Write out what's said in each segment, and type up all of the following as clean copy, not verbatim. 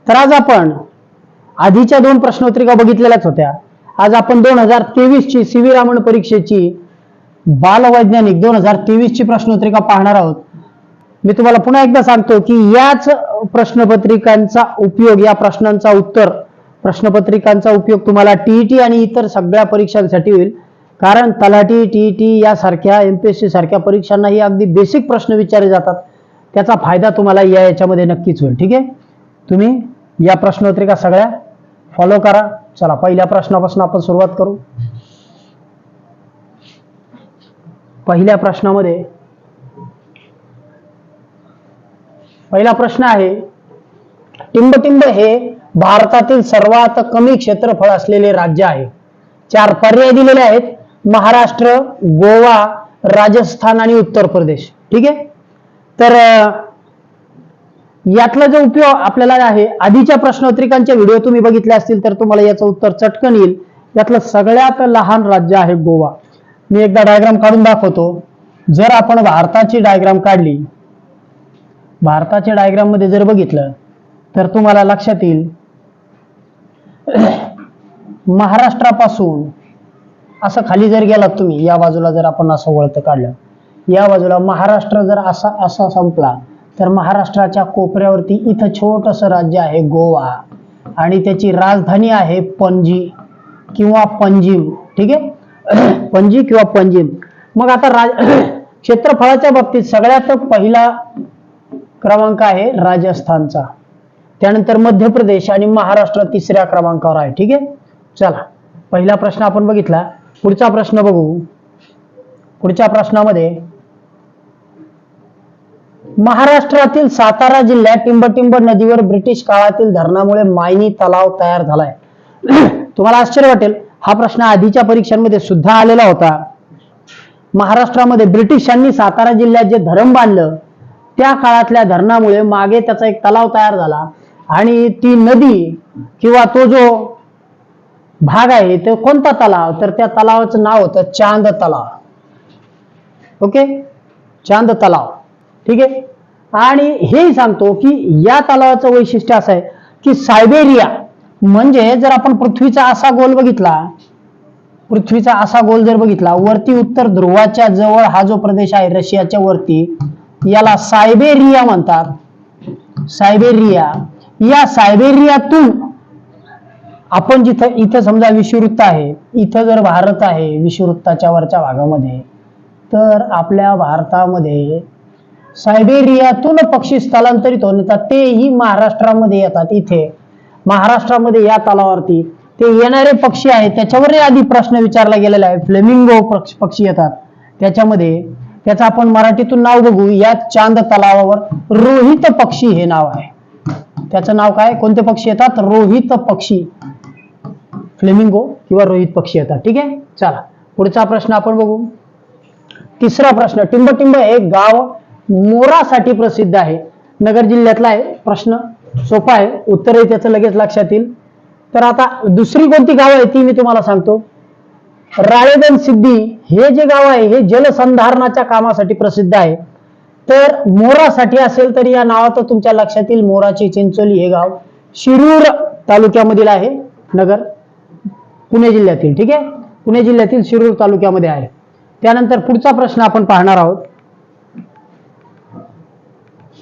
तर आज आपण आधीच्या 2 प्रश्नोत्तरिका बघितलेल्याच होत्या. आज आपण 2023 ची सीव्ही रामन परीक्षेची बालवैज्ञानिक 2023 ची प्रश्नोत्तरिका पाहणार आहोत. मी तुम्हाला पुन्हा एकदा सांगतो की याच प्रश्नपत्रिकांचा उपयोग, या प्रश्नांचा उत्तर प्रश्नपत्रिकांचा उपयोग तुम्हाला टीईटी आणि इतर सगळ्या परीक्षांसाठी होईल. कारण तलाठी, टीईटी यासारख्या एमपीएससी सारख्या परीक्षांनाही अगदी बेसिक प्रश्न विचारले जातात. त्याचा फायदा तुम्हाला याच्यामध्ये नक्कीच होईल. ठीक आहे, तुम्ही या प्रश्नोत्तरिका सगळ्या फॉलो करा. चला, पहिल्या प्रश्नापासून आपण सुरुवात करू. पहिल्या प्रश्नामध्ये पहिला प्रश्न आहे, टिंबटिंब हे भारतातील सर्वात कमी क्षेत्रफळ असलेले राज्य आहे. 4 पर्याय दिलेले आहेत: महाराष्ट्र, गोवा, राजस्थान आणि उत्तर प्रदेश. ठीक आहे, तर यातला जो उपयोग आपल्याला आहे, आधीच्या प्रश्नोत्तरिकांचे व्हिडिओ तुम्ही बघितले असतील तर तुम्हाला याचं उत्तर चटकन येईल. यातलं सगळ्यात लहान राज्य आहे गोवा. मी एकदा डायग्राम काढून दाखवतो. जर आपण भारताची डायग्राम काढली, भारताच्या डायग्राम मध्ये जर बघितलं तर तुम्हाला लक्षात येईल, महाराष्ट्रापासून असं खाली जर गेलात तुम्ही, या बाजूला जर आपण असं वळत काढलं, या बाजूला महाराष्ट्र जर असा संपला तर महाराष्ट्राच्या कोपऱ्यावरती इथं छोटस राज्य आहे गोवा आणि त्याची राजधानी आहे पणजी किंवा पंजिम. ठीक आहे, पणजी किंवा पंजिम. मग आता क्षेत्रफळाच्या बाबतीत सगळ्यात पहिला क्रमांक आहे राजस्थानचा, त्यानंतर मध्य प्रदेश आणि महाराष्ट्र 3ऱ्या क्रमांकावर आहे. ठीक आहे, चला पहिला प्रश्न आपण बघितला. पुढचा प्रश्न बघू. पुढच्या प्रश्नामध्ये, महाराष्ट्रातील सातारा जिल्ह्यात टिंबटिंब नदीवर ब्रिटिश काळातील धरणामुळे मायनी तलाव तयार झालाय. तुम्हाला आश्चर्य वाटेल, हा प्रश्न आधीच्या परीक्षांमध्ये सुद्धा आलेला होता. महाराष्ट्रामध्ये ब्रिटिशांनी सातारा जिल्ह्यात जे धरण बांधलं, त्या काळातल्या धरणामुळे मागे त्याचा एक तलाव तयार झाला आणि ती नदी किंवा तो जो भाग आहे तो कोणता तलाव, तर त्या तलावाचं नाव होतं चांद तलाव. ओके, चांद तलाव. ठीक आहे, आणि हेही सांगतो की या तलावाचं वैशिष्ट्य असं आहे की सायबेरिया, म्हणजे जर आपण पृथ्वीचा असा गोल बघितला, पृथ्वीचा असा गोल जर बघितला, वरती उत्तर ध्रुवाच्या जवळ हा जो प्रदेश आहे रशियाच्या वरती, याला सायबेरिया म्हणतात. सायबेरिया, या सायबेरियातून आपण जिथं इथं समजा विषुववृत्त आहे, इथं जर भारत आहे विषुववृत्ताच्या वरच्या भागामध्ये, तर आपल्या भारतामध्ये सायबेरियातून पक्षी स्थलांतरित होऊन येतात. तेही महाराष्ट्रामध्ये येतात. इथे महाराष्ट्रामध्ये या तलावावरती ते येणारे पक्षी आहेत, त्याच्यावर आधी प्रश्न विचारला गेलेला आहे. फ्लेमिंगो पक्षी येतात त्याच्यामध्ये. त्याचं आपण मराठीतून नाव बघू. या चांद तलावावर रोहित पक्षी हे नाव आहे. त्याचं नाव काय, कोणते पक्षी येतात? रोहित पक्षी, फ्लेमिंगो किंवा रोहित पक्षी येतात. ठीक आहे, चला पुढचा प्रश्न आपण बघू. तिसरा प्रश्न, टिंबटिंब हे गाव मोरासाठी प्रसिद्ध आहे. नगर जिल्ह्यातला आहे. प्रश्न सोपा आहे, उत्तरही त्याचं लगेच लक्षात येईल. तर आता दुसरी कोणती गाव आहे ती मी तुम्हाला सांगतो. राळेगण सिद्धी हे जे गाव आहे हे जलसंधारणाच्या कामासाठी प्रसिद्ध आहे. तर मोरासाठी असेल तर या नावात तुमच्या लक्षात येईल मोराची चिंचोली हे गाव शिरूर तालुक्यामधील आहे. नगर पुणे जिल्ह्यातील. ठीक आहे, पुणे जिल्ह्यातील शिरूर तालुक्यामध्ये आहे. त्यानंतर पुढचा प्रश्न आपण पाहणार आहोत.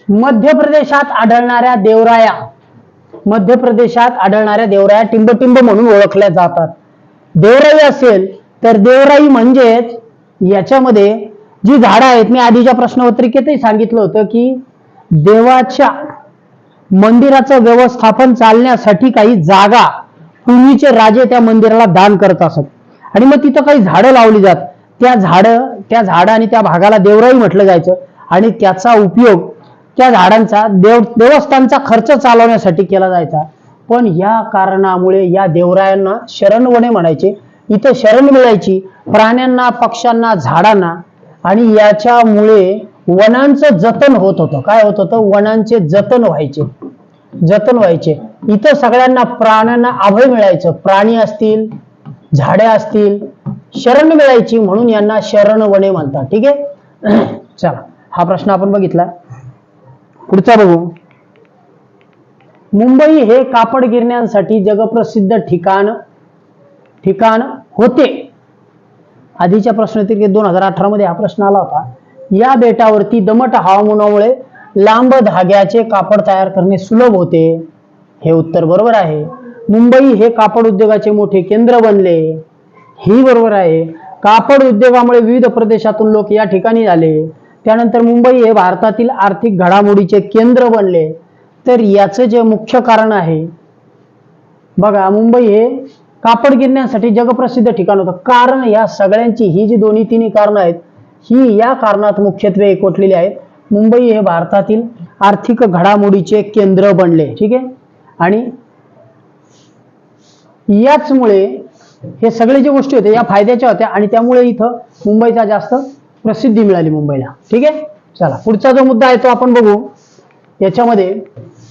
मध्य प्रदेशात आढळणाऱ्या देवराया, मध्य प्रदेशात आढळणाऱ्या देवराया टिंबटिंब म्हणून ओळखल्या जातात. देवराई असेल तर देवराई म्हणजेच याच्यामध्ये जी झाडं आहेत, मी आधीच्या प्रश्नपत्रिकेतही सांगितलं होतं की देवाच्या मंदिराचं व्यवस्थापन चालण्यासाठी काही जागा पूर्वीचे राजे त्या मंदिराला दान करत असत आणि मग तिथं काही झाडं लावली जात. त्या झाडं आणि त्या भागाला देवराई म्हटलं जायचं आणि त्याचा उपयोग त्या झाडांचा देवस्थानचा खर्च चालवण्यासाठी केला जायचा. पण या कारणामुळे या देवरायांना शरणवणे म्हणायचे. इथं शरण मिळायची प्राण्यांना, पक्ष्यांना, झाडांना, आणि याच्यामुळे वनांचं जतन होत होतं. काय होत होतं? वनांचे जतन व्हायचे, जतन व्हायचे. इथं सगळ्यांना प्राण्यांना अभय मिळायचं. प्राणी असतील, झाडे असतील, शरण मिळायची, म्हणून यांना शरणवणे म्हणतात. ठीक आहे, चला हा प्रश्न आपण बघितला. पुढचा बघू. मुंबई हे कापड गिरण्यांसाठी जगप्रसिद्ध ठिकाण होते. आधीच्या प्रश्नोत्तरी 2018 मध्ये हा प्रश्न आला होता. या बेटावरती दमट हवामानामुळे लांब धाग्याचे कापड तयार करणे सुलभ होते. हे उत्तर बरोबर आहे. मुंबई हे कापड उद्योगाचे मोठे केंद्र बनले. ही बरोबर आहे. कापड उद्योगामुळे विविध प्रदेशातून लोक या ठिकाणी आले. त्यानंतर मुंबई हे भारतातील आर्थिक घडामोडीचे केंद्र बनले. तर याचं जे मुख्य कारण आहे बघा, मुंबई हे कापड गिरण्यासाठी जगप्रसिद्ध ठिकाण होतं. कारण या सगळ्यांची ही जी दोन्ही तिन्ही कारणं आहेत ही या कारणात मुख्यत्वे एकवटलेली आहेत. मुंबई हे भारतातील आर्थिक घडामोडीचे केंद्र बनले. ठीक आहे. आणि याचमुळे हे सगळे जे गोष्टी होत्या या फायद्याच्या होत्या आणि त्यामुळे इथं मुंबईचा जास्त प्रसिद्धी मिळाली मुंबईला. ठीक आहे. चला पुढचा जो मुद्दा आहे तो आपण बघू. याच्यामध्ये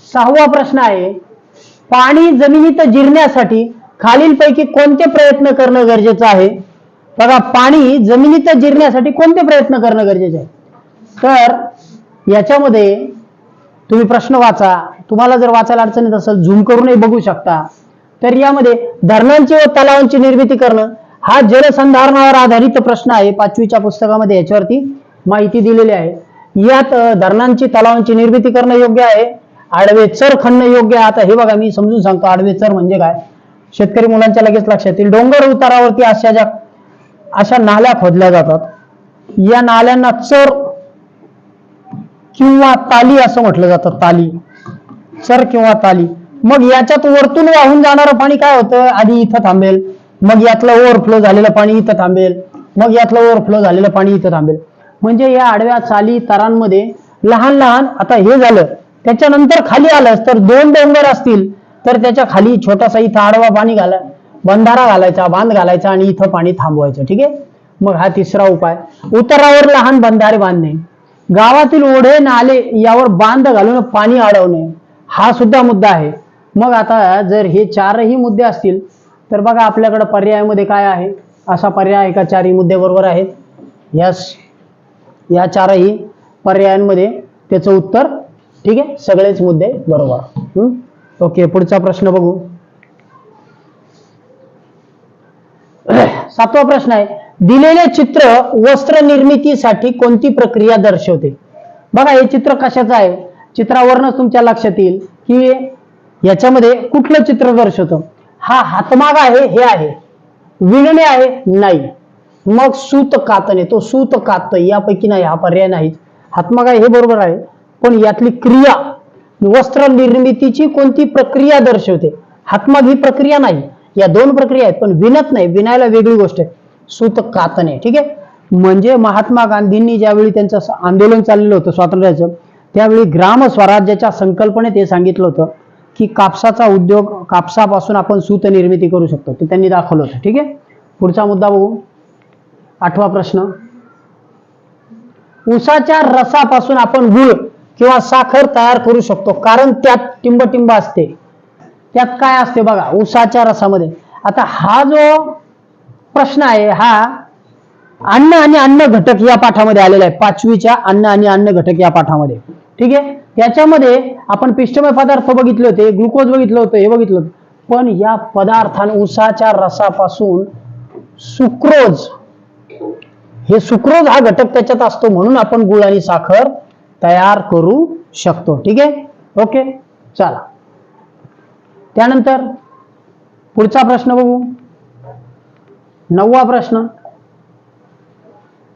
6वा प्रश्न आहे, पाणी जमिनीत जिरण्यासाठी खालीलपैकी कोणते प्रयत्न करणं गरजेचं आहे? बघा, पाणी जमिनीत जिरण्यासाठी कोणते प्रयत्न करणं गरजेचे आहे? तर याच्यामध्ये तुम्ही प्रश्न वाचा. तुम्हाला जर वाचायला अडचण येत असेल झूम करूनही बघू शकता. तर यामध्ये धरणांची व तलावांची निर्मिती करणं हा जलसंधारणावर आधारित प्रश्न आहे. 5वीच्या पुस्तकामध्ये याच्यावरती माहिती दिलेली आहे. यात धरणांची तलावांची निर्मिती करणं योग्य आहे. आडवे चर खणणं योग्य आहे. आता हे बघा मी समजून सांगतो आडवे चर म्हणजे काय. शेतकरी मुलांच्या लगेच लक्षात येईल. डोंगर उतारावरती अशा नाल्या खोदल्या जातात. या नाल्यांना चर किंवा ताली असं म्हटलं जातं. ताली, चर किंवा ताली. मग याच्यात वरतून वाहून जाणारं पाणी काय होतं, आधी इथं थांबेल, मग यातलं ओव्हरफ्लो झालेलं पाणी इथं थांबेल, मग यातलं ओव्हरफ्लो झालेलं पाणी इथं थांबेल. म्हणजे या आडव्या चाली तारांमध्ये लहान लहान, आता हे झालं त्याच्यानंतर खाली आलं तर 2 डोंगर असतील तर त्याच्या खाली छोटासा इथं आडवा पाणी बंधारा घालायचा, बांध घालायचा आणि इथं पाणी थांबवायचं. ठीक आहे. मग हा तिसरा उपाय. उतारावर लहान बंधारे बांधणे, गावातील ओढे नाले यावर बांध घालून पाणी अडवणे, हा सुद्धा मुद्दा आहे. मग आता जर हे 4ही मुद्दे असतील तर बघा आपल्याकडे पर्यायामध्ये काय आहे. असा पर्याय आहे का 4ही मुद्दे बरोबर आहेत? यस, या 4ही पर्यायांमध्ये त्याचं उत्तर ठीक आहे. सगळेच मुद्दे बरोबर. ओके, पुढचा प्रश्न बघू. 7वा प्रश्न आहे, दिलेले चित्र वस्त्र निर्मितीसाठी कोणती प्रक्रिया दर्शवते? बघा हे चित्र कशाचं आहे. चित्रावरच तुमच्या लक्षात येईल की याच्यामध्ये कुठलं चित्र दर्शवतं. हा हातमाग आहे, हे आहे. विणणे आहे, नाही. मग सूत कातणे, तो सूत कात यापैकी नाही, हा पर्याय नाही. हातमाग आहे हे बरोबर आहे, पण यातली क्रिया वस्त्र निर्मितीची कोणती प्रक्रिया दर्शवते? हातमाग ही प्रक्रिया नाही. या 2 प्रक्रिया आहेत, पण विणत नाही. विणायला वेगळी गोष्ट आहे, सूत कातणे. ठीक आहे. म्हणजे महात्मा गांधींनी ज्यावेळी त्यांचं आंदोलन चाललेलं होतं स्वातंत्र्याचं, त्यावेळी ग्राम स्वराज्याच्या संकल्पनेत हे सांगितलं होतं की कापसाचा उद्योग, कापसापासून आपण सूत निर्मिती करू शकतो, ते त्यांनी दाखवलं होतं. ठीक आहे. पुढचा मुद्दा बघू. 8वा प्रश्न, ऊसाच्या रसापासून आपण गुळ किंवा साखर तयार करू शकतो कारण त्यात टिंब असते. त्यात काय असते बघा ऊसाच्या रसामध्ये. आता हा जो प्रश्न आहे हा अन्न आणि अन्न घटक या पाठामध्ये आलेला आहे. 5वीच्या अन्न आणि अन्न घटक या पाठामध्ये. ठीक आहे. त्याच्यामध्ये आपण पिष्टमय पदार्थ बघितले होते, ग्लुकोज बघितलं होतं, हे बघितलं होतं. पण या पदार्थांना ऊसाच्या रसापासून सुक्रोज, हे सुक्रोज हा घटक त्याच्यात असतो, म्हणून आपण गुळ आणि साखर तयार करू शकतो. ठीक आहे. ओके, चला त्यानंतर पुढचा प्रश्न बघू. 9वा प्रश्न,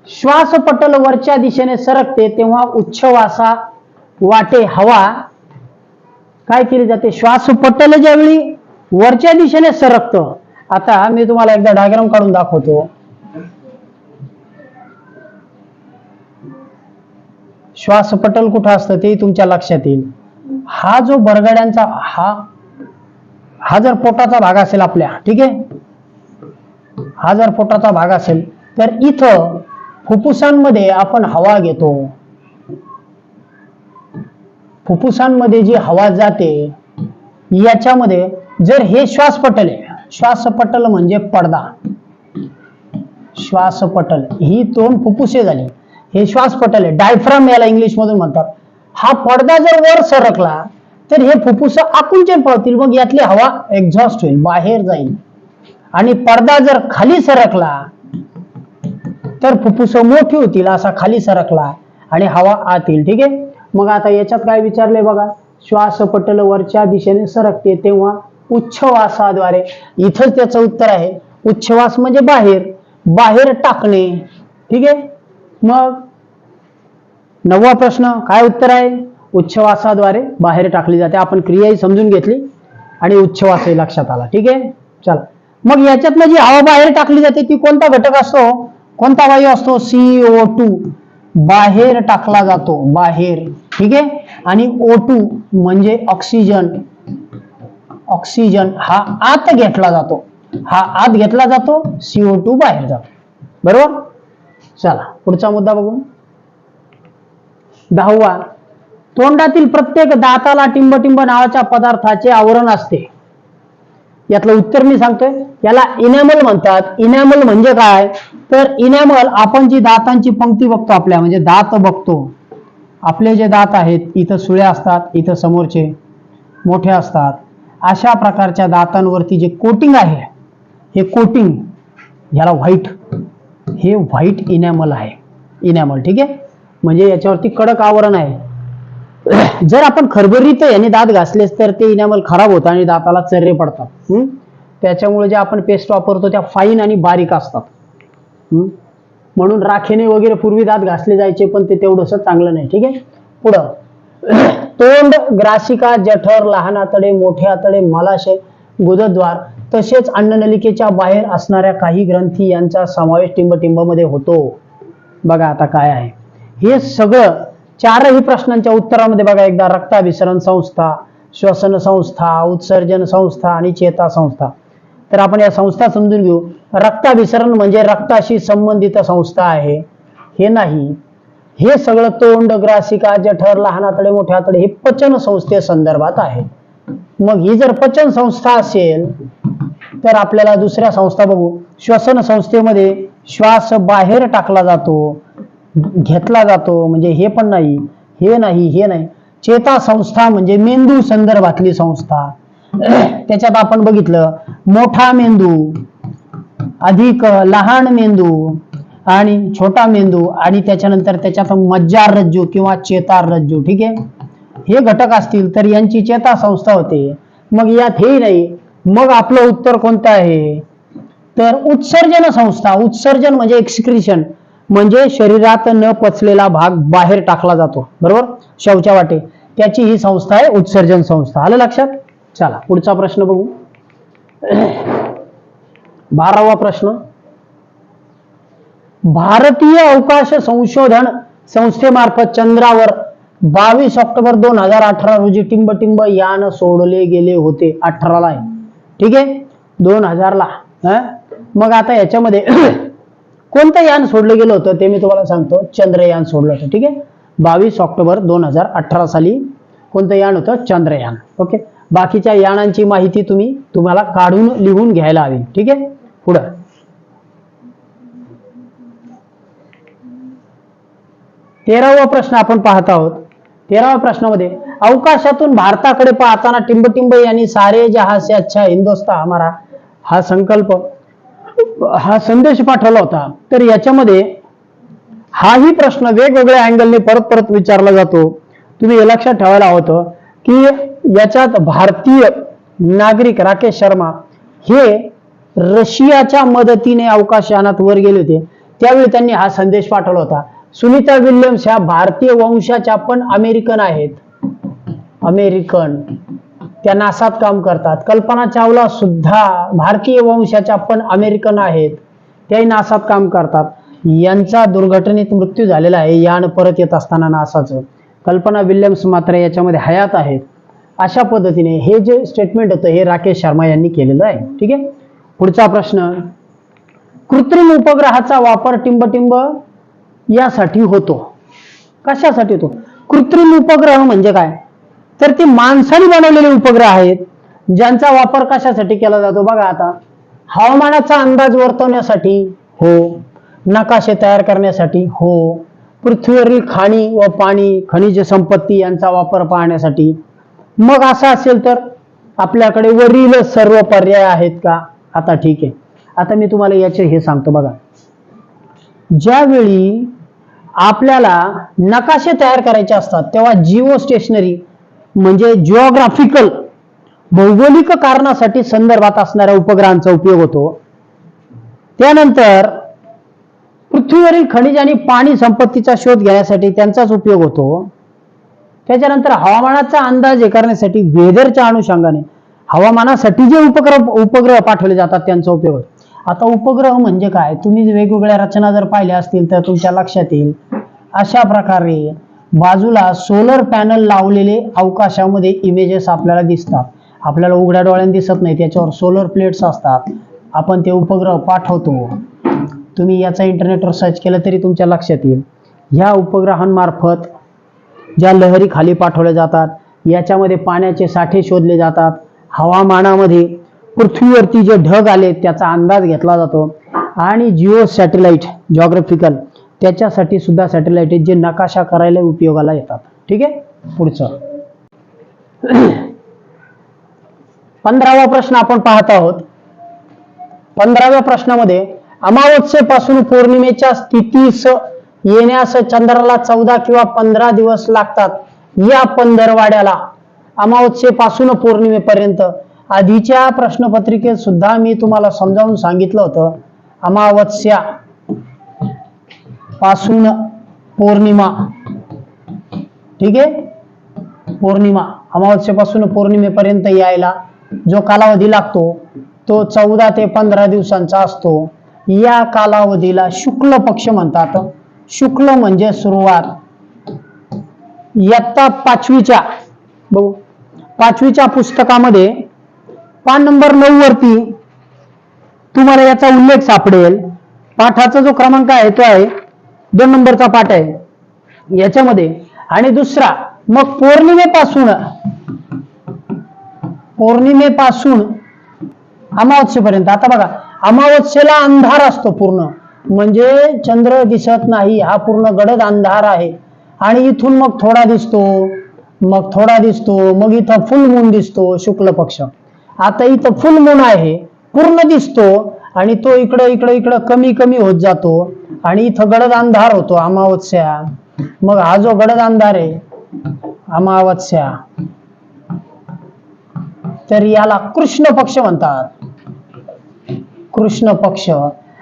श्वासपटल वरच्या दिशेने सरकते तेव्हा उच्छवासा वाटे हवा काय केली जाते? श्वासपटल ज्यावेळी वरच्या दिशेने सरकतं. आता मी तुम्हाला एकदा डायग्राम काढून दाखवतो. श्वासपटल कुठं असतं ते तुमच्या लक्षात येईल. हा जो बरगड्यांचा हा जर पोटाचा भाग असेल आपल्या, ठीक आहे, हा जर पोटाचा भाग असेल तर इथं फुफ्फुसांमध्ये आपण हवा घेतो. फुफ्फुसांमध्ये जी हवा जाते याच्यामध्ये जर हे श्वासपटल आहे, श्वासपटल म्हणजे पडदा, श्वासपटल ही 2 फुफ्फुसे झाली, हे श्वासपटल आहे, डायफ्राम याला इंग्लिश मधून म्हणतात. हा पडदा जर वर सरकला तर हे फुफ्फुस आकुंचन पावतील, मग यातली हवा एक्झॉस्ट होईल, बाहेर जाईल. आणि पडदा जर खाली सरकला तर फुफ्फुस मोठी होतील, असा खाली सरकला आणि हवा आत येईल. ठीक आहे. मग आता याच्यात काय विचारले बघा, श्वासपटल वरच्या दिशेने सरकते तेव्हा उच्छवासाद्वारे, इथंच त्याचं उत्तर आहे. उच्छवास म्हणजे बाहेर, बाहेर टाकणे. ठीक आहे. मग 9वा प्रश्न काय उत्तर आहे, उच्छवासाद्वारे बाहेर टाकली जाते. आपण क्रियाही समजून घेतली आणि उच्छवासही लक्षात आला. ठीक आहे. चला, मग याच्यात जी हवा बाहेर टाकली जाते ती कोणता घटक असतो, कोणता वायू असतो, CO2 बाहेर टाकला जातो, बाहेर. ठीक आहे. आणि O2 म्हणजे ऑक्सिजन, ऑक्सिजन हा आत घेतला जातो, हा आत घेतला जातो, CO2 बाहेर जातो. बरोबर. चला पुढचा मुद्दा बघू. 10वा, तोंडातील प्रत्येक दाताला टिंबटिंब नावाच्या पदार्थाचे आवरण असते. यातलं उत्तर मी सांगतोय. याला इनॅमल म्हणतात. इनॅमल म्हणजे काय, तर इनॅमल आपण जी दातांची पंक्ती बघतो, आपल्या म्हणजे दात बघतो, आपले जे दात आहेत, इथं सुळे असतात, इथं समोरचे मोठे असतात, अशा प्रकारच्या दातांवरती जे कोटिंग आहे, हे कोटिंग याला व्हाईट, हे व्हाईट इनॅमल आहे. इनॅमल. ठीक आहे. म्हणजे याच्यावरती कडक आवरण आहे. जर आपण खरबरीत याने दात घासलेस तर ते इनॅमल खराब होतं आणि दाताला चर्रे पडतात. त्याच्यामुळे जे आपण पेस्ट वापरतो त्या फाईन आणि बारीक असतात. म्हणून राखेने वगैरे पूर्वी दात घासले जायचे, पण ते तेवढंसं चांगलं नाही. ठीक आहे. पुढं, तोंड, ग्रासिका, जठर, लहान आतडे, मोठे आतडे, मलाशय, गुदद्वार तसेच अन्ननलिकेच्या बाहेर असणाऱ्या काही ग्रंथी यांचा समावेश टिंबटिंबमध्ये होतो. बघा आता काय आहे हे सगळं. चारही प्रश्नांच्या उत्तरामध्ये बघा एकदा, रक्ताभिसरण संस्था, श्वसन संस्था, उत्सर्जन संस्था आणि चेता संस्था. तर आपण या संस्था समजून घेऊ. रक्ताभिसरण म्हणजे रक्ताशी संबंधित संस्था आहे, हे नाही. हे सगळं तोंड, ग्रासिका, जठर, लहान आतडे, मोठे आतडे हे पचन संस्थे संदर्भात आहे. मग ही जर पचन संस्था असेल तर आपल्याला दुसऱ्या संस्था बघू. श्वसन संस्थेमध्ये श्वास बाहेर टाकला जातो, घेतला जातो, म्हणजे हे पण नाही, हे नाही, हे नाही. चेता संस्था म्हणजे मेंदू संदर्भातली संस्था. त्याच्यात आपण बघितलं मोठा मेंदू अधिक लहान मेंदू आणि छोटा मेंदू आणि त्याच्यानंतर त्याच्यात मज्जारज्जू किंवा चेतारज्जू. ठीक आहे. हे घटक असतील तर यांची चेता संस्था होते. मग यात हे नाही. मग आपलं उत्तर कोणतं आहे, तर उत्सर्जन संस्था. उत्सर्जन म्हणजे एक्सक्रिशन, म्हणजे शरीरात न पचलेला भाग बाहेर टाकला जातो. बरोबर. शौचा वाटे, त्याची ही संस्था आहे उत्सर्जन संस्था. आलं लक्षात. चला पुढचा प्रश्न बघू. 12वा प्रश्न, भारतीय अवकाश संशोधन संस्थेमार्फत चंद्रावर 22 ऑक्टोबर 2018 रोजी टिंबटिंब यान सोडले गेले होते. 18 ला. ठीक आहे. 2000 ला. मग आता याच्यामध्ये कोणतं यान सोडलं गेलं होतं ते मी तुम्हाला सांगतो. चंद्रयान सोडलं होतं. ठीक आहे. 22 ऑक्टोबर 2018 साली कोणतं यान होतं, चंद्रयान. ओके. बाकीच्या यानांची माहिती तुम्हाला काढून लिहून घ्यायला हवी. ठीक आहे. पुढं, 13वा प्रश्न आपण पाहत आहोत. 13व्या प्रश्नामध्ये, अवकाशातून भारताकडे पाहताना टिंबटिंब यांनी सारे जहां से अच्छा हिंदुस्तान हमारा हा संकल्प, हा संदेश पाठवला होता. तर याच्यामध्ये हाही प्रश्न वेगवेगळ्या अँगलने परत परत विचारला जातो. तुम्ही हे लक्षात ठेवायला हवं की याच्यात भारतीय नागरिक राकेश शर्मा हे रशियाच्या मदतीने अवकाशयानात वर गेले होते. त्यावेळी त्यांनी हा संदेश पाठवला होता. सुनीता विल्यम्स ह्या भारतीय वंशाच्या पण अमेरिकन आहेत. अमेरिकन, त्या नासात काम करतात. कल्पना चावला सुद्धा भारतीय वंशाच्या पण अमेरिकन आहेत, त्याही नासात काम करतात. यांचा दुर्घटनेत मृत्यू झालेला आहे यान परत येत असताना नासाचं. कल्पना विल्यम्स मात्र याच्यामध्ये हयात आहेत. अशा पद्धतीने हे जे स्टेटमेंट होतं हे राकेश शर्मा यांनी केलेलं आहे. ठीक आहे. पुढचा प्रश्न, कृत्रिम उपग्रहाचा वापर टिंबटिंब यासाठी होतो. कशासाठी होतो? कृत्रिम उपग्रह म्हणजे काय, तर ते माणसाने बनवलेले उपग्रह आहेत ज्यांचा वापर कशासाठी केला जातो. बघा आता, हवामानाचा अंदाज वर्तवण्यासाठी हो, नकाशे तयार करण्यासाठी हो, पृथ्वीवरील खाणी व पाणी, खनिज संपत्ती यांचा वापर पाहण्यासाठी, मग असं असेल तर आपल्याकडे वरील सर्व पर्याय आहेत का? आता ठीक आहे, आता मी तुम्हाला याचे हे सांगतो बघा. ज्यावेळी आपल्याला नकाशे तयार करायचे असतात तेव्हा जिओ स्टेशनरी म्हणजे जिओग्राफिकल भौगोलिक कारणासाठी संदर्भात असणाऱ्या उपग्रहांचा उपयोग होतो. त्यानंतर पृथ्वीवरील खनिज आणि पाणी संपत्तीचा शोध घेण्यासाठी त्यांचाच उपयोग होतो. त्याच्यानंतर हवामानाचा अंदाज करण्यासाठी वेदरच्या अनुषंगाने हवामानासाठी जे उपग्रह पाठवले जातात त्यांचा उपयोग होतो. आता उपग्रह म्हणजे काय, तुम्ही वेगवेगळ्या रचना जर पाहिल्या असतील तर तुमच्या लक्षात येईल. अशा प्रकारे बाजूला सोलर पॅनल लावलेले अवकाशामध्ये इमेजेस आपल्याला दिसतात. आपल्याला उघड्या डोळ्याने दिसत नाही, त्याच्यावर सोलर प्लेट्स असतात. आपण ते उपग्रह पाठवतो. तुम्ही याचा इंटरनेटवर सर्च केलं तरी तुमच्या लक्षात येईल. ह्या उपग्रहांमार्फत ज्या लहरी खाली पाठवल्या जातात, याच्यामध्ये पाण्याचे साठे शोधले जातात. हवामानामध्ये पृथ्वीवरती जे ढग आले त्याचा अंदाज घेतला जातो. आणि जिओ सॅटेलाइट जिओग्राफिकल त्याच्यासाठी सुद्धा सॅटेलाइट जे नकाशा करायला उपयोगाला येतात. ठीक आहे, पुढचं 15वा प्रश्न आपण पाहत आहोत. 15व्या प्रश्नामध्ये अमावस्येपासून पौर्णिमेच्या स्थितीस येण्यास चंद्राला 14 किंवा 15 दिवस लागतात. या पंधरवाड्याला अमावस्येपासून पौर्णिमेपर्यंत आधीच्या प्रश्नपत्रिकेत सुद्धा मी तुम्हाला समजावून सांगितलं होतं. अमावस्या पासून पौर्णिमा, ठीक आहे, पौर्णिमा अमावस्येपासून पौर्णिमेपर्यंत यायला जो कालावधी लागतो तो 14 ते 15 दिवसांचा असतो. या कालावधीला शुक्ल पक्ष म्हणतात. शुक्ल म्हणजे सुरुवात. इयत्ता 5वीच्या पुस्तकामध्ये पान नंबर 9 वरती तुम्हाला याचा उल्लेख सापडेल. पाठाचा जो क्रमांक आहे तो आहे 2 नंबरचा पाठ आहे याच्यामध्ये. आणि दुसरा मग पौर्णिमेपासून अमावस्येपर्यंत. आता बघा, अमावस्येला अंधार असतो पूर्ण, म्हणजे चंद्र दिसत नाही, हा पूर्ण गडद अंधार आहे. आणि इथून मग थोडा दिसतो, मग थोडा दिसतो, मग इथं फुल मून दिसतो, शुक्ल पक्ष. आता इथं फुल मून आहे, पूर्ण दिसतो, आणि तो इकडं कमी कमी होत जातो, आणि इथं गडद अंधार होतो अमावस्या. मग हा जो गडद अंधार आहे अमावस्या, तर याला कृष्ण पक्ष म्हणतात. कृष्ण पक्ष.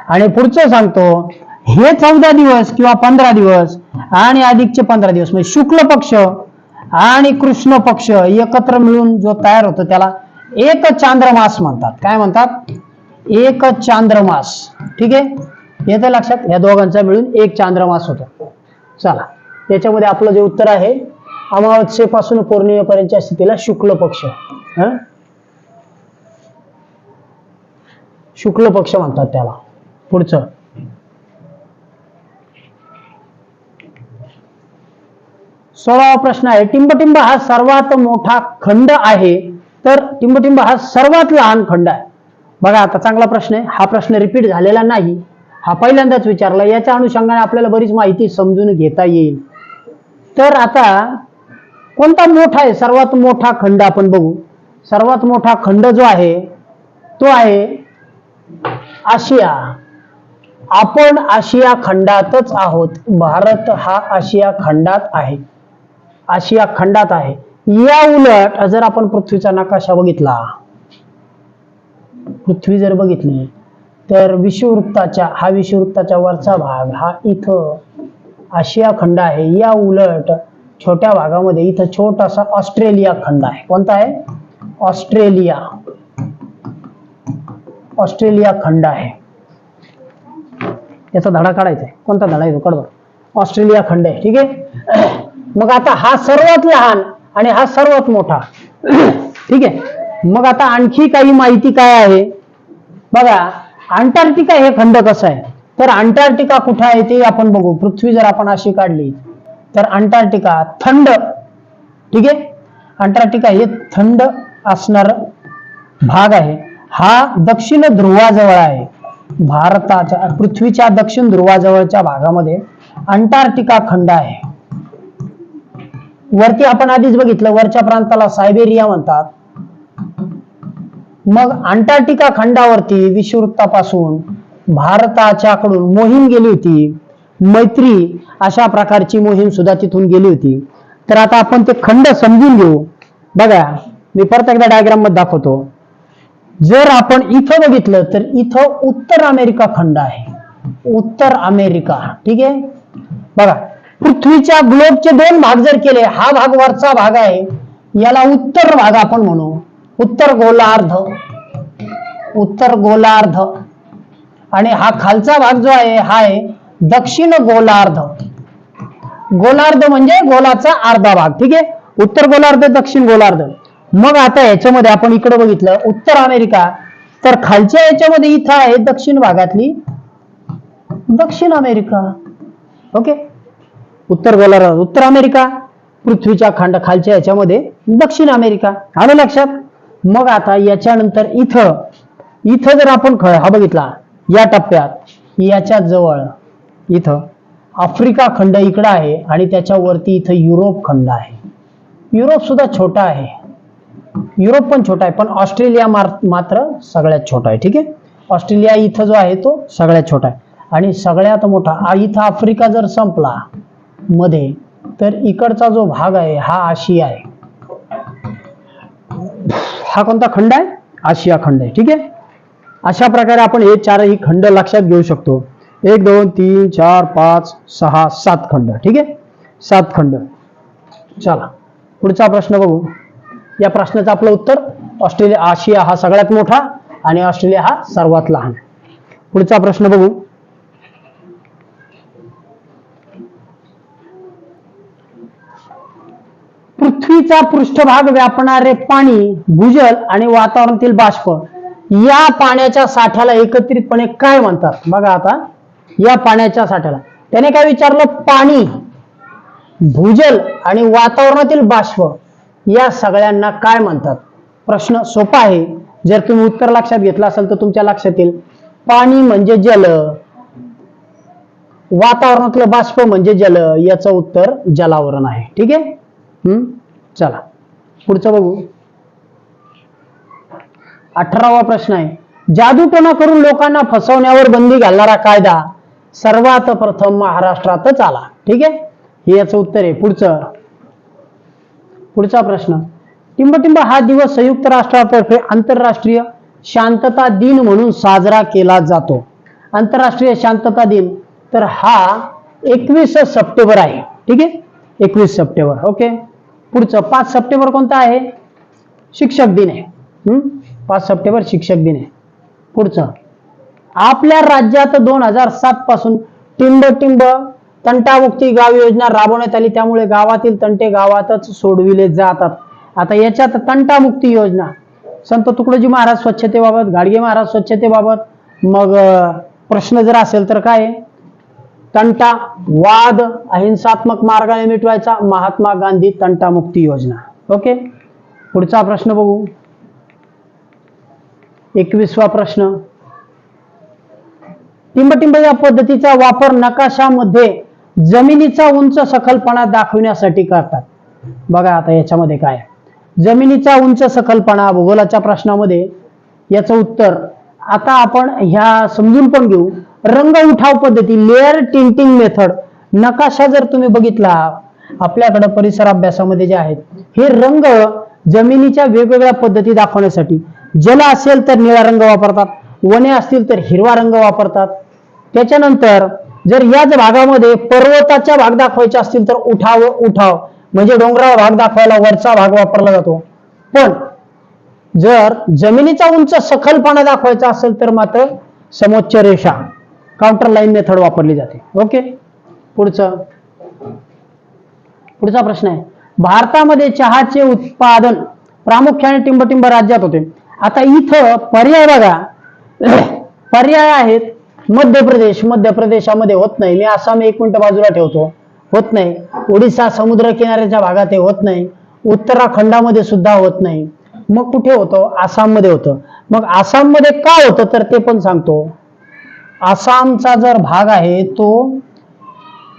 आणि पुढचं सांगतो, हे 14 दिवस किंवा 15 दिवस आणि अधिकचे 15 दिवस म्हणजे शुक्ल पक्ष आणि कृष्ण पक्ष एकत्र मिळून जो तयार होतो त्याला एक चांद्रमास म्हणतात. काय म्हणतात? एक चांद्रमास. ठीक आहे, येतं लक्षात? या दोघांचा मिळून एक चांद्रमास होतो. चला, त्याच्यामध्ये आपलं जे उत्तर आहे अमावस्येपासून पौर्णिमेपर्यंतच्या स्थितीला शुक्ल पक्ष, शुक्ल पक्ष म्हणतात त्याला. पुढचं 16वा प्रश्न आहे, टिंबटिंब हा सर्वात मोठा खंड आहे तर टिंबटिंब हा सर्वात लहान खंड आहे. बघा, आता चांगला प्रश्न आहे हा. प्रश्न रिपीट झालेला नाही, हा पहिल्यांदाच विचारला. याच्या अनुषंगाने आपल्याला बरीच माहिती समजून घेता येईल. तर आता कोणता मोठा आहे, सर्वात मोठा खंड आपण बघू. सर्वात मोठा खंड जो आहे तो आहे आशिया. आपण आशिया खंडातच आहोत. भारत हा आशिया खंडात आहे. आशिया खंडात आहे. या उलट जर आपण पृथ्वीचा नकाशा बघितला, पृथ्वी जर बघितली तर विषुववृत्ताच्या वरचा भाग हा इथं आशिया खंड आहे. या उलट छोट्या भागामध्ये इथं छोटासा ऑस्ट्रेलिया खंड आहे. कोणता आहे? ऑस्ट्रेलिया खंड आहे. याचा धडा काढायचा आहे. कोणता धडा आहे तो? काढ बरं. ऑस्ट्रेलिया खंड आहे. ठीक आहे. मग आता हा सर्वात लहान आणि हा सर्वात मोठा. ठीक आहे. मग आता आणखी काही माहिती काय आहे बघा. अंटार्क्टिका हे खंड कसं आहे, तर अंटार्क्टिका कुठे आहे ते आपण बघू. पृथ्वी जर आपण अशी काढली तर अंटार्क्टिका थंड, ठीक आहे, अंटार्क्टिका हे थंड असणार भाग आहे. हा दक्षिण ध्रुवाजवळ आहे. भारताच्या पृथ्वीच्या दक्षिण ध्रुवाजवळच्या भागामध्ये अंटार्क्टिका खंड आहे. वरती आपण आधीच बघितलं, वरच्या प्रांताला सायबेरिया म्हणतात. मग अंटार्क्टिका खंडावरती विषुववृत्तापासून भारताच्याकडून मोहीम गेली होती, मैत्री अशा प्रकारची मोहीम सुद्धा तिथून गेली होती. तर आता आपण ते खंड समजून घेऊ. बघा, मी परत एकदा डायग्राम मध्ये दाखवतो. जर आपण इथं बघितलं तर इथं उत्तर अमेरिका खंड आहे, उत्तर अमेरिका. ठीक आहे. बघा, पृथ्वीच्या ग्लोबचे दोन भाग जर केले, हा भाग वरचा भाग आहे, याला उत्तर भाग आपण म्हणू, उत्तर गोलार्ध, उत्तर गोलार्ध. आणि हा खालचा भाग जो आहे हा आहे दक्षिण गोलार्ध. गोलार्ध म्हणजे गोलाचा अर्धा भाग. ठीक आहे. उत्तर गोलार्ध, दक्षिण गोलार्ध. मग आता याच्यामध्ये आपण इकडे बघितलं उत्तर अमेरिका, तर खालच्या याच्यामध्ये इथं आहे दक्षिण भागातली दक्षिण अमेरिका. ओके. उत्तर गोलार्ध उत्तर अमेरिका, पृथ्वीच्या खंड खालच्या याच्यामध्ये दक्षिण अमेरिका. आलं लक्षात? मग आता याच्यानंतर इथं जर आपण हा बघितला, या टप्प्यात याच्या जवळ इथं आफ्रिका खंड इकडं आहे आणि त्याच्यावरती इथं युरोप खंड आहे. युरोप सुद्धा छोटा आहे, युरोप पण छोटा आहे, पण ऑस्ट्रेलिया मात्र सगळ्यात छोटा आहे. ठीक आहे. ऑस्ट्रेलिया इथं जो आहे तो सगळ्यात छोटा आहे. आणि सगळ्यात मोठा इथं आफ्रिका जर संपला मध्ये, तर इकडचा जो भाग आहे हा आशिया आहे. हा कोणता खंड आहे? आशिया खंड आहे. ठीक आहे. अशा प्रकारे आपण हे चारही खंड लक्षात घेऊ शकतो. 1 2 3 4 5 6 7 खंड. ठीक आहे. 7 खंड. चला पुढचा प्रश्न बघू. या प्रश्नाचं आपलं उत्तर ऑस्ट्रेलिया, आशिया हा सगळ्यात मोठा आणि ऑस्ट्रेलिया हा सर्वात लहान. पुढचा प्रश्न बघू. पृथ्वीचा पृष्ठभाग व्यापणारे पाणी, भूजल आणि वातावरणातील बाष्प या पाण्याच्या साठ्याला एकत्रितपणे काय म्हणतात? बघा आता या पाण्याच्या साठ्याला त्याने काय विचारलं? पाणी, भूजल आणि वातावरणातील बाष्प या सगळ्यांना काय म्हणतात? प्रश्न सोपा आहे. जर तुम्ही उत्तर लक्षात घेतलं असेल तर तुमच्या लक्षात येईल. पाणी म्हणजे जल, वातावरणातलं बाष्प म्हणजे जल, याचं उत्तर जलावरण आहे. ठीक आहे. चला पुढचं बघू. 18वा प्रश्न आहे. जादूटोणा करून लोकांना फसवण्यावर बंदी घालणारा कायदा सर्वात प्रथम महाराष्ट्रातच आला. ठीक आहे. हे याचं उत्तर आहे. पुढचा प्रश्न. टिंबटिंब हा दिवस संयुक्त राष्ट्रातर्फे आंतरराष्ट्रीय शांतता दिन म्हणून साजरा केला जातो. आंतरराष्ट्रीय शांतता दिन तर हा 21 सप्टेंबर आहे. ठीक आहे. 21 सप्टेंबर. ओके. पुढचं 5 सप्टेंबर कोणता आहे? शिक्षक दिन आहे. 5 सप्टेंबर शिक्षक दिन आहे. पुढचं. आपल्या राज्यात 2007 पासून टिंबटिंब तंटामुक्ती गाव योजना राबवण्यात आली, त्यामुळे गावातील तंटे गावातच सोडविले जातात. आता याच्यात तंटामुक्ती योजना, संत तुकडोजी महाराज स्वच्छतेबाबत, गाडगे महाराज स्वच्छतेबाबत. मग प्रश्न जर असेल तर काय? तंटा, वाद अहिंसात्मक मार्गाने मिटवायचा, महात्मा गांधी तंटामुक्ती योजना. ओके. पुढचा प्रश्न बघू. 21वा प्रश्न. टिंबटिंब या पद्धतीचा वापर नकाशामध्ये जमिनीचा उंच सखलपणा दाखविण्यासाठी करतात. बघा आता याच्यामध्ये काय? जमिनीचा उंच सखलपणा भूगोलाच्या प्रश्नामध्ये याचं उत्तर आता आपण ह्या समजून पण घेऊ. रंग उठाव पद्धती, लेअर टिंटिंग मेथड. नकाशा जर तुम्ही बघितला आपल्याकडे परिसर अभ्यासामध्ये जे आहेत, हे रंग जमिनीच्या वेगवेगळ्या पद्धती दाखवण्यासाठी. जल असेल तर निळा रंग वापरतात, वने असतील तर हिरवा रंग वापरतात. त्याच्यानंतर जर याच भागामध्ये पर्वताच्या भाग दाखवायचे असतील तर उठाव म्हणजे डोंगराळ भाग दाखवायला वरचा भाग वापरला जातो. पण जर जमिनीचा उंच सखलपणा दाखवायचा असेल तर मात्र समोच्च रेषा, काउंटर लाईन मेथड वापरली जाते. ओके. पुढचा प्रश्न आहे. भारतामध्ये चहाचे उत्पादन प्रामुख्याने टिंबटिंब राज्यात होते. आता इथं पर्याय बघा, पर्याय आहेत. मध्य प्रदेशामध्ये होत नाही. मी आसाम 1 मिनिट बाजूला ठेवतो, होत नाही. ओडिसा समुद्र किनाऱ्याच्या भागात हे होत नाही. उत्तराखंडामध्ये सुद्धा होत नाही. मग कुठे होतं? आसाममध्ये होतं. मग आसाममध्ये का होतं तर ते पण सांगतो. आसामचा जर भाग आहे तो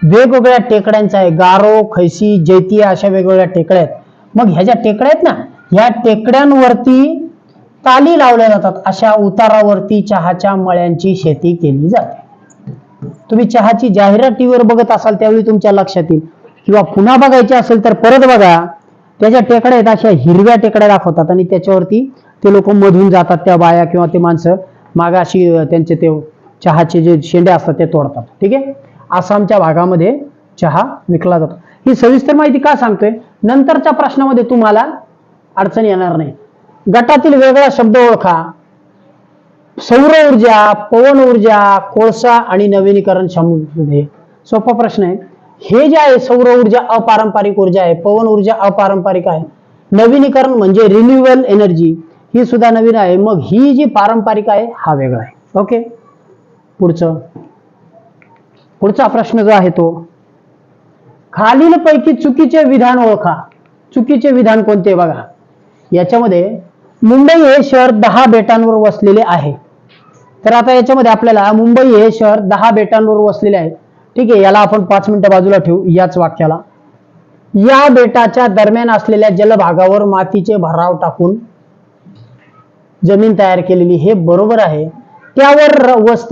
वेगवेगळ्या टेकड्यांचा आहे, गारो, खैसी, जैतिया अशा वेगवेगळ्या टेकड्या आहेत. मग ह्या ज्या टेकड्या आहेत ना, ह्या टेकड्यांवरती ताली लावल्या जातात. अशा उतारावरती चहाच्या मळ्यांची शेती केली जाते. तुम्ही चहाची जाहिरात टीव्हीवर बघत असाल त्यावेळी तुमच्या लक्षात येईल, किंवा पुन्हा बघायची असेल तर परत बघा. त्याच्या टेकड्या आहेत अशा हिरव्या टेकड्या दाखवतात आणि त्याच्यावरती ते लोक मधून जातात, त्या बाया किंवा ते माणसं मागाशी त्यांचे ते चहाचे जे शेंडे असतात ते तोडतात. ठीक आहे. आसामच्या भागामध्ये चहा विकला जातो. ही सविस्तर माहिती का सांगतोय, नंतरच्या प्रश्नामध्ये तुम्हाला अडचण येणार नाही. गटातील वेगळा शब्द ओळखा. सौर ऊर्जा, पवन ऊर्जा, कोळसा आणि नवीनीकरण क्षमता. सोपा प्रश्न आहे. हे जे आहे सौर ऊर्जा अपारंपरिक ऊर्जा आहे, पवन ऊर्जा अपारंपरिक आहे, नवीनीकरण म्हणजे रिन्युएबल एनर्जी ही सुद्धा नवीन आहे. मग ही जी पारंपरिक आहे हा वेगळा आहे. ओके. पुढचा प्रश्न जो आहे तो, खालीलपैकी चुकीचे विधान ओळखा. चुकीचे विधान कोणते बघा. याच्यामध्ये मुंबई हे शहर 10 बेटांवर वसलेले आहे. तर आता याच्यामध्ये आपल्याला मुंबई हे शहर 10 बेटांवर वसलेले आहे. ठीक आहे. याला आपण 5 मिनिटं बाजूला ठेवू. याच वाक्याला, या बेटाच्या दरम्यान असलेल्या जलभागावर मातीचे भराव टाकून जमीन तयार केलेली, हे बरोबर आहे. त्यावर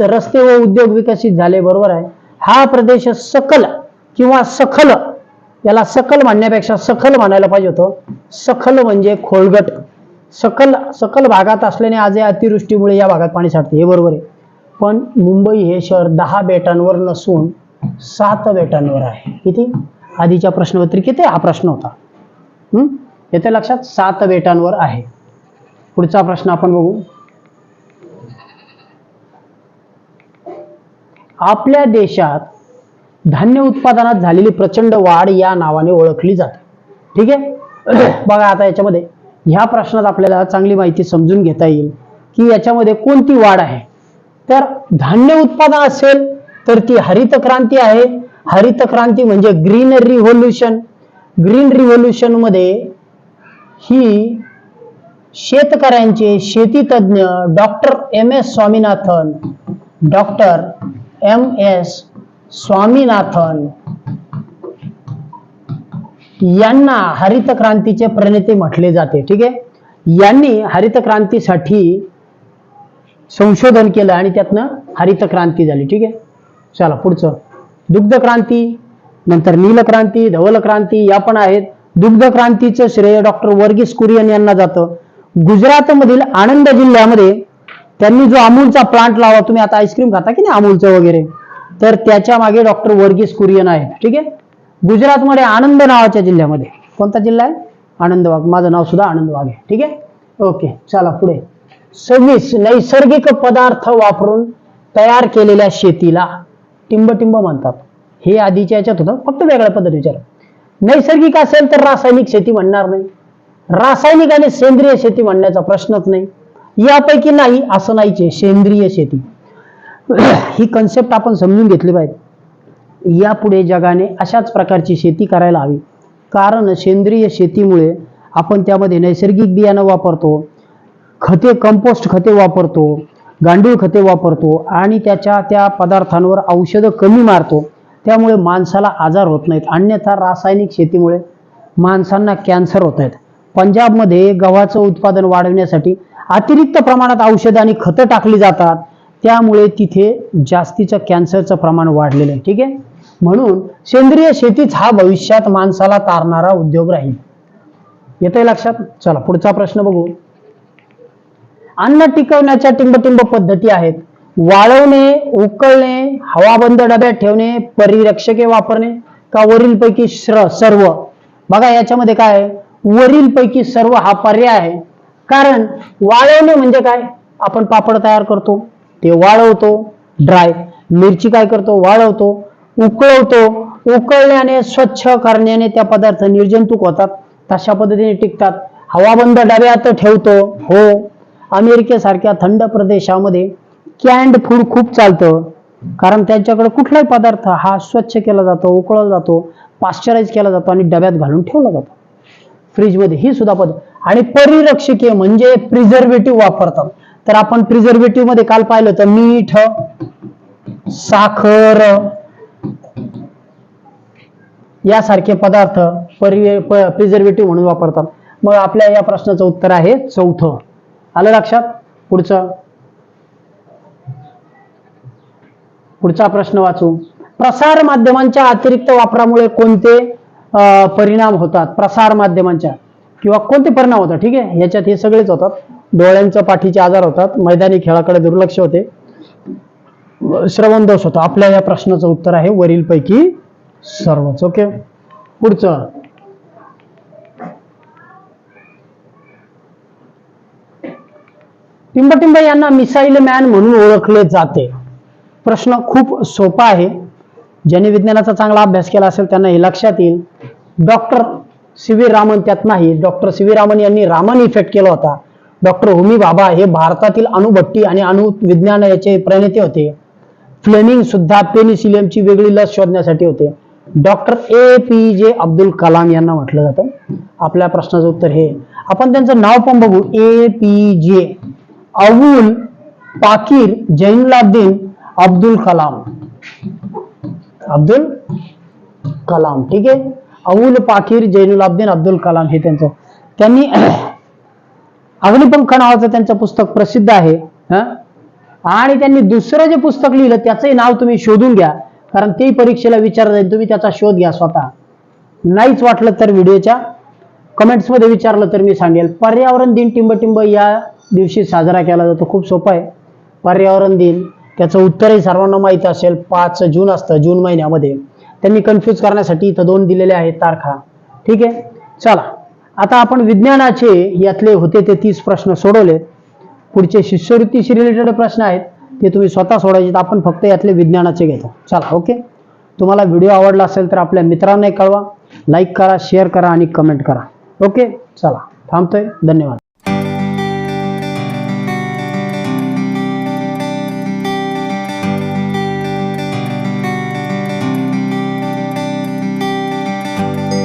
रस्ते व उद्योग विकसित झाले, बरोबर आहे. हा प्रदेश सकल किंवा सखल, याला सकल म्हणण्यापेक्षा सखल म्हणायला पाहिजे होतं. सखल म्हणजे खोलगट. सकल भागात असल्याने आज अतिवृष्टीमुळे या भागात पाणी साठते, हे बरोबर आहे. पण मुंबई हे शहर 10 बेटांवर नसून 7 बेटांवर आहे. किती? आधीच्या प्रश्नपत्रिकेत हा प्रश्न होता. येते लक्षात? 7 बेटांवर आहे. पुढचा प्रश्न आपण बघू. आपल्या देशात धान्य उत्पादनात झालेली प्रचंड वाढ या नावाने ओळखली जाते. ठीक आहे. बघा आता याच्यामध्ये ह्या प्रश्नात आपल्याला चांगली माहिती समजून घेता येईल की याच्यामध्ये कोणती वाढ आहे. तर धान्य उत्पादन असेल तर ती हरित क्रांती आहे. हरित क्रांती म्हणजे ग्रीन रिव्होल्यूशन. ग्रीन रिव्होल्यूशन मध्ये ही शेतकऱ्यांचे शेती तज्ञ डॉक्टर एम एस स्वामीनाथन यांना हरित क्रांतीचे प्रणेते म्हटले जाते. ठीक आहे. यांनी हरित क्रांतीसाठी संशोधन केलं आणि त्यातनं हरित क्रांती झाली. ठीक आहे. चला पुढचं, दुग्ध क्रांती, नंतर नील क्रांती, धवल क्रांती या पण आहेत. दुग्ध क्रांतीचं श्रेय डॉक्टर वर्गीस कुरियन यांना जातं. गुजरातमधील आणंद जिल्ह्यामध्ये त्यांनी जो अमूलचा प्लांट लावला, तुम्ही आता आईस्क्रीम खाता की नाही अमूलचं वगैरे, तर त्याच्या मागे डॉक्टर वर्गीस कुरियन आहे. ठीक आहे. गुजरातमध्ये आनंद नावाच्या जिल्ह्यामध्ये, कोणता जिल्हा आहे? आनंद वाघ. माझं नाव सुद्धा आनंद वाघ आहे. ठीक आहे. ओके. चला पुढे. 26 नैसर्गिक पदार्थ वापरून तयार केलेल्या शेतीला टिंबटिंब म्हणतात. हे आधीच्या याच्यात होतं, फक्त वेगळ्या पद्धत विचार. नैसर्गिक असेल तर रासायनिक शेती म्हणणार नाही. रासायनिक आणि सेंद्रिय शेती म्हणण्याचा प्रश्नच नाही. यापैकी नाही असं नाहीच आहे. सेंद्रिय शेती ही कन्सेप्ट आपण समजून घेतली पाहिजे. यापुढे जगाने अशाच प्रकारची शेती करायला हवी. कारण सेंद्रिय शेतीमुळे आपण त्यामध्ये नैसर्गिक बियाणं वापरतो, खते, कंपोस्ट खते वापरतो, गांडूळ खते वापरतो आणि त्या पदार्थांवर औषधं कमी मारतो. त्यामुळे माणसाला आजार होत नाहीत. अन्यथा रासायनिक शेतीमुळे माणसांना कॅन्सर होत आहेत. पंजाबमध्ये गव्हाचं उत्पादन वाढवण्यासाठी अतिरिक्त प्रमाणात औषधं आणि खतं टाकली जातात. त्यामुळे तिथे जास्तीचं कॅन्सरचं प्रमाण वाढलेलं आहे. ठीक आहे. म्हणून सेंद्रिय शेतीच हा भविष्यात माणसाला तारणारा उद्योग राहील. येतंय लक्षात? चला पुढचा प्रश्न बघू. अन्न टिकवण्याच्या टिंबटिंब पद्धती आहेत. वाळवणे, उकळणे, हवाबंद डब्यात ठेवणे, परिरक्षके वापरणे का वरीलपैकी सर्व? बघा याच्यामध्ये काय आहे, वरीलपैकी सर्व हा पर्याय आहे. कारण वाळवणे म्हणजे काय, आपण पापड तयार करतो ते वाळवतो, ड्राय. मिरची काय करतो, वाळवतो. उकळवतो, उकळल्याने स्वच्छ करण्याने त्या पदार्थ निर्जंतुक होतात, तशा पद्धतीने टिकतात. हवाबंद डब्यात ठेवतो, हो. अमेरिकेसारख्या थंड प्रदेशामध्ये कॅन्ड फूड खूप चालतं, कारण त्यांच्याकडे कुठलाही पदार्थ हा स्वच्छ केला जातो, उकळला जातो, पाश्चराईज केला जातो आणि डब्यात घालून ठेवला जातो फ्रीजमध्ये. ही सुद्धा पद्धत. आणि परिरक्षके म्हणजे प्रिझर्वेटिव्ह वापरतात. तर आपण प्रिझर्वेटिव्ह मध्ये काल पाहिलं तर मीठ, साखर, यासारखे पदार्थ प्रिझर्वेटिव्ह म्हणून वापरतात. मग आपल्या या प्रश्नाचं उत्तर आहे चौथं. आलं लक्षात? पुढचा प्रश्न वाचू. प्रसार माध्यमांच्या अतिरिक्त वापरामुळे कोणते परिणाम होतात? प्रसार माध्यमांच्या किंवा कोणते परिणाम होतात? ठीक आहे, याच्यात हे सगळेच होतात. डोळ्यांचं पाठीचे आजार होतात, मैदानी खेळाकडे दुर्लक्ष होते, श्रवण दोष होतो. आपल्या या प्रश्नाचं उत्तर आहे वरीलपैकी सर्वच. ओके, पुढचं. टिंबटिंब यांना मिसाईल मॅन म्हणून ओळखले जाते. प्रश्न खूप सोपा आहे. ज्यांनी विज्ञानाचा चांगला अभ्यास केला असेल त्यांना हे लक्षात येईल. डॉक्टर सी व्ही रामन त्यात नाही. डॉक्टर सी व्ही रामन यांनी रामन इफेक्ट केला होता. डॉक्टर होमी भाभा हे भारतातील अणुभट्टी आणि अणुविज्ञान याचे प्रणेते होते. फ्लेमिंग सुद्धा पेनिसिलियमची वेगळी लस शोधण्यासाठी होते. डॉक्टर APJ अब्दुल कलाम यांना म्हटलं जातं. आपल्या प्रश्नाचं उत्तर हे. आपण त्यांचं नाव पण बघू. APJ अबुल पाकीर जैनुलाब्दीन अब्दुल कलाम. अब्दुल कलाम, ठीक आहे. अबुल पाकीर जैनुलाब्दीन अब्दुल कलाम हे त्यांचं. त्यांनी अग्निपंख नावाचं त्यांचं पुस्तक प्रसिद्ध आहे. आणि त्यांनी दुसरं जे पुस्तक लिहिलं त्याचंही नाव तुम्ही शोधून घ्या, कारण ते परीक्षेला विचारलं जाईल. तुम्ही त्याचा शोध घ्या स्वतः. नाहीच वाटलं तर व्हिडिओच्या कमेंट्स मध्ये विचारलं तर मी सांगेल. पर्यावरण दिन टिंबटिंब या दिवशी साजरा केला जातो. खूप सोपा आहे पर्यावरण दिन. त्याचं उत्तरही सर्वांना माहित असेल. 5 जून असतं, जून महिन्यामध्ये. त्यांनी कन्फ्यूज करण्यासाठी इथं 2 दिलेले आहेत तारखा. ठीक आहे, चला आता आपण विज्ञानाचे यातले होते ते 30 प्रश्न सोडवले. पुढचे शिष्यवृत्तीशी रिलेटेड प्रश्न आहेत ते तुम्ही स्वतः सोडायचे. आपण फक्त यातले विज्ञानाचे घेतो. चला, ओके. तुम्हाला व्हिडिओ आवडला असेल तर आपल्या मित्रांना कळवा, लाईक करा, शेअर करा आणि कमेंट करा. ओके, चला थांबतोय. धन्यवाद.